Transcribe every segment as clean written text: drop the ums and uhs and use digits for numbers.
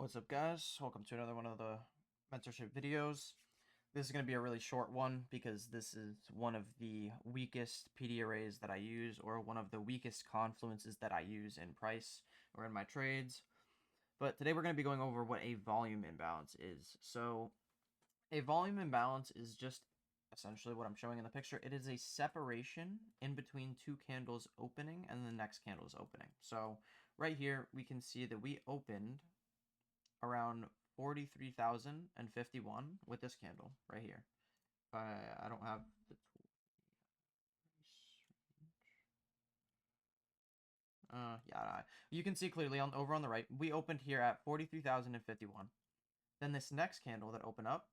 What's up, guys? Welcome to another one of the mentorship videos. This is going to be a really short one because this is one of the weakest PD arrays that I use, or one of the weakest confluences that I use in price or in my trades. But today we're going to be going over what a volume imbalance is. So a volume imbalance is just essentially what I'm showing in the picture. It is a separation in between two candles opening and the next candle is opening. So right here we can see that we opened around 43,051 with this candle right here. I don't have the tool. Yeah, you can see clearly over on the right, we opened here at 43,051. Then this next candle that opened up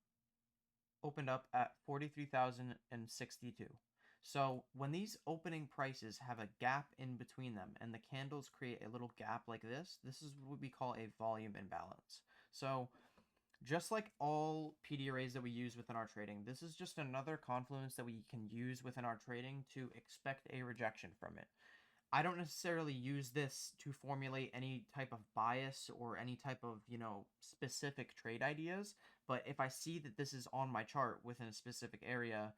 at 43,062. So when these opening prices have a gap in between them and the candles create a little gap like this is what we call a volume imbalance. So just like all PD arrays that we use within our trading, this is just another confluence that we can use within our trading to expect a rejection from it. I don't necessarily use this to formulate any type of bias or any type of, specific trade ideas, but if I see that this is on my chart within a specific area,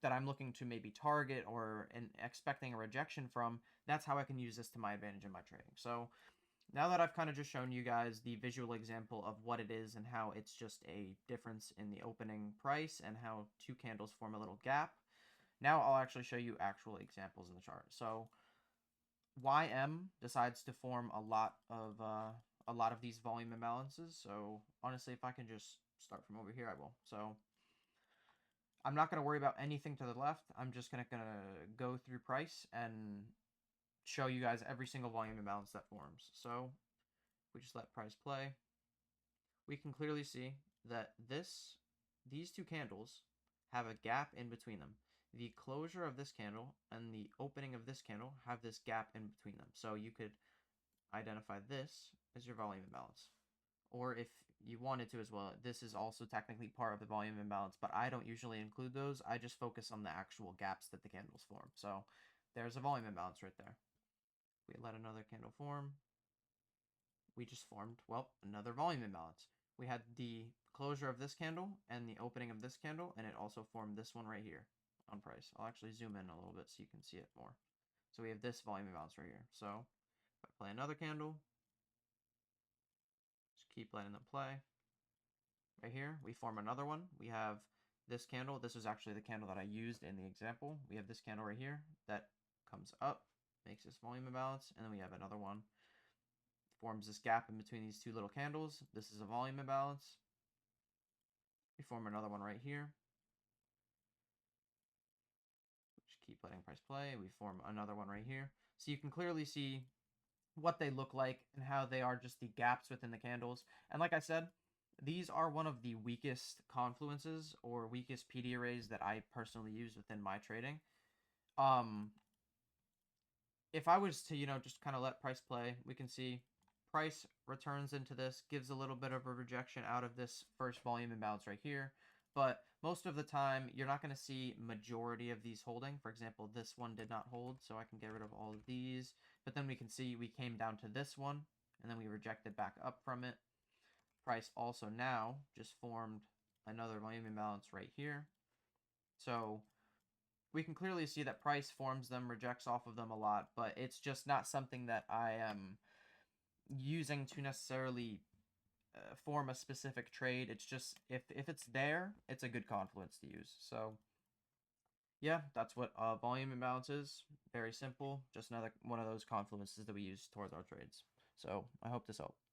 that I'm looking to maybe target or expecting a rejection from, that's how I can use this to my advantage in my trading. So now that I've kind of just shown you guys the visual example of what it is and how it's just a difference in the opening price and how two candles form a little gap, now I'll actually show you actual examples in the chart. So YM decides to form a lot of these volume imbalances. So honestly, if I can just start from over here, I will. So I'm not going to worry about anything to the left. I'm just gonna go through price and show you guys every single volume imbalance that forms. So we just let price play. We can clearly see that these two candles have a gap in between them. The closure of this candle and the opening of this candle have this gap in between them. So you could identify this as your volume imbalance. Or if you wanted to as well, this is also technically part of the volume imbalance, but I don't usually include those. I just focus on the actual gaps that the candles form. So there's a volume imbalance right there. We let another candle form. We just formed, well, another volume imbalance. We had the closure of this candle and the opening of this candle, and it also formed this one right here on price. I'll actually zoom in a little bit so you can see it more. So we have this volume imbalance right here. So if I play another candle, just keep letting them play. Right here, we form another one. We have this candle. This is actually the candle that I used in the example. We have this candle right here that comes up, makes this volume imbalance, and then we have another one. Forms this gap in between these two little candles. This is a volume imbalance. We form another one right here. Just keep letting price play. We form another one right here. So you can clearly see what they look like and how they are just the gaps within the candles. And like I said, these are one of the weakest confluences or weakest PD arrays that I personally use within my trading. If I was to, just kind of let price play, we can see price returns into this, gives a little bit of a rejection out of this first volume imbalance right here. But most of the time, you're not going to see majority of these holding. For example, this one did not hold, so I can get rid of all of these. But then we can see we came down to this one, and then we rejected back up from it. Price also now just formed another volume imbalance right here. So we can clearly see that price forms them, rejects off of them a lot, but it's just not something that I am using to necessarily form a specific trade. It's just, if it's there, it's a good confluence to use. So yeah, that's what volume imbalance is. Very simple, just another one of those confluences that we use towards our trades. So I hope this helped.